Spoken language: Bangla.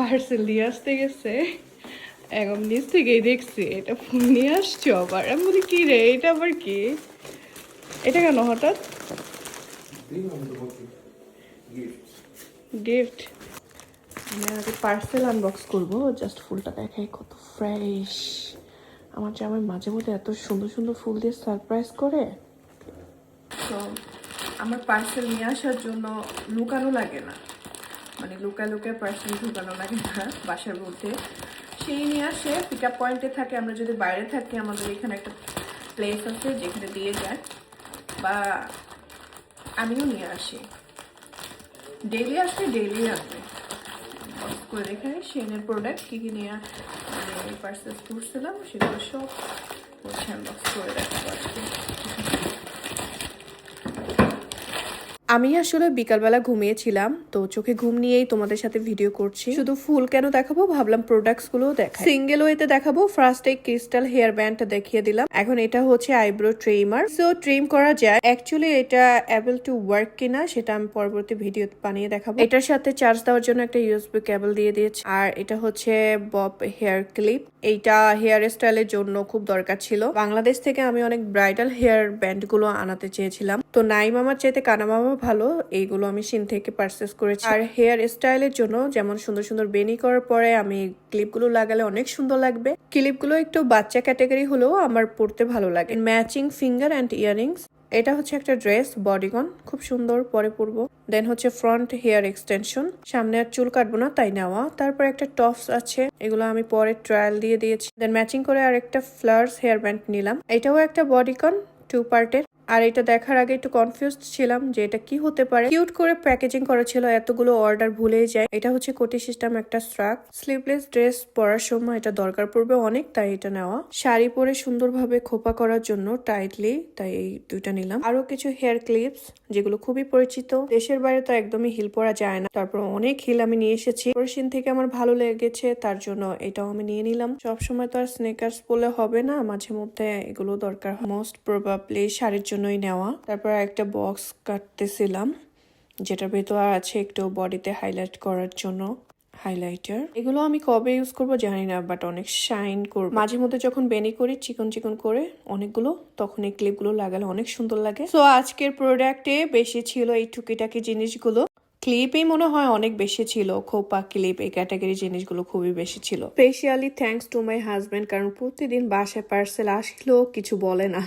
পার্সেল দিয়ে আসতে গেছে, এখন নিচ থেকেই দেখছি এটা ফুল নিয়ে আসছো আবার। আমি বলি কি রে, এটা আবার কি, এটা কেন হঠাৎ গিফট? আমি আগে পার্সেল আনবক্স করবো, জাস্ট ফুলটা দেখাই কত ফ্রেশ। আমার জামাই মাঝে মধ্যে এত সুন্দর সুন্দর ফুল দিয়ে সারপ্রাইজ করে। তো আমার পার্সেল নিয়ে আসার জন্য লুকানো লাগে না, মানে লুকা লুকা পার্সেল ঢুকানো লাগে না বাসার মধ্যে। সেই নিয়ে আসে, পিক আপ পয়েন্টে থাকে। আমরা যদি বাইরে থাকি, আমাদের এখানে একটা প্লেস আছে যেখানে দিয়ে যায়, বা আমিও নিয়ে আসি। ডেইলি আসলে ডেইলি আসবে করে দেখে শেনের প্রোডাক্ট কী কী নিয়ে মানে পার্সেস করছিলাম সেগুলো সব হচ্ছে আনবক্স করে রাখবো আজকে। আমি আসলে বিকালবেলা ঘুমিয়েছিলাম, তো চোখে ঘুম নিয়েই তোমাদের সাথে ভিডিও করছি। শুধু ফুল কেন দেখাবো, ভাবলাম প্রোডাক্টস গুলো দেখাই। সিঙ্গেল ওয়েতে দেখাবো। ফার্স্ট এই ক্রিস্টাল হেয়ার ব্যান্ডটা দেখিয়ে দিলাম। এখন এটা হচ্ছে আইব্রো ট্রিমার, সো ট্রিম করা যায়। অ্যাকচুয়ালি এটা অ্যাবল টু ওয়ার্ক কিনা সেটা আমি পরবর্তী ভিডিও বানিয়ে দেখাবো। এটার সাথে চার্জ দেওয়ার জন্য একটা ইউএসবি কেবল দিয়ে দিয়েছে। আর এটা হচ্ছে বব হেয়ার ক্লিপ। এইটা হেয়ার স্টাইলের জন্য খুব দরকার ছিল। বাংলাদেশ থেকে আমি অনেক ব্রাইডাল হেয়ার ব্যান্ড গুলো আনাতে চেয়েছিলাম, তো নাই মামার চাইতে কানা মামা ভালো, এইগুলো আমি শিন থেকে পারচেস করেছি। আর হেয়ার স্টাইলের জন্য যেমন সুন্দর সুন্দর বেনি করার পরে আমি ক্লিপগুলো লাগালে অনেক সুন্দর লাগবে। ক্লিপগুলো একটু বাচ্চা ক্যাটাগরি হলেও আমার পরতে ভালো লাগে। Matching finger and earrings. এটা হচ্ছে একটা ড্রেস, বডিকন, খুব সুন্দর, পরে পরবো। দেন হচ্ছে ফ্রন্ট হেয়ার এক্সটেনশন, সামনে আর চুল কাটবো না তাই নেওয়া। তারপর একটা টপস আছে, এগুলো আমি পরে ট্রায়াল দিয়ে দিয়েছি। দেন ম্যাচিং করে আর একটা ফ্লার্স হেয়ার ব্যান্ড নিলাম। এটাও একটা বডিকন, 2 পার্টের। আর এটা দেখার আগে একটু কনফিউজড ছিলাম যে এটা কি হতে পারে। কিউট করে প্যাকেজিং করা ছিল, এতগুলো অর্ডার ভুলেই যায়। এটা হচ্ছে কোটি সিস্টেম একটা স্ট্রাক, স্লিভলেস ড্রেস পরার সময় এটা দরকার পড়বে অনেক, তাই এটা নেওয়া। শাড়ি পরে সুন্দরভাবে খোপা করার জন্য টাইটলি, তাই এই দুইটা নিলাম। আরো কিছু হেয়ার ক্লিপস যেগুলো খুবই পরিচিত, দেশের বাইরে তো একদমই হিল পরা যায় না, তারপর অনেক হিল আমি নিয়ে এসেছি। পরশিন থেকে আমার ভালো লেগেছে, তার জন্য এটাও আমি নিয়ে নিলাম। সবসময় তো আর স্নেকার্স বলে হবে না, মাঝে মধ্যে এগুলো দরকার। মোস্ট প্রবাবলি শাড়ির জন্যই নেওয়া। তারপর একটা বক্স কাটতেছিলাম, যেটার ভেতর আছে একটু বডিতে হাইলাইট করার জন্য হাইলাইটার। এগুলো আমি কবে ইউজ করবো জানি না, বাট অনেক শাইন করবে। মাঝে মধ্যে যখন বেনি করি চিকন চিকন করে অনেকগুলো, তখন এই ক্লিপগুলো লাগালে অনেক সুন্দর লাগে। সো আজকের প্রোডাক্টে বেশি ছিল এই টুকিটাকি জিনিসগুলো। ক্লিপই মনে হয় অনেক বেশি ছিল, খোপা ক্লিপ এই ক্যাটাগরি জিনিসগুলো খুবই বেশি ছিল। Specially thanks to my husband, কারণ প্রতিদিন বাসায় পার্সেল আসলেও কিছু বলে না।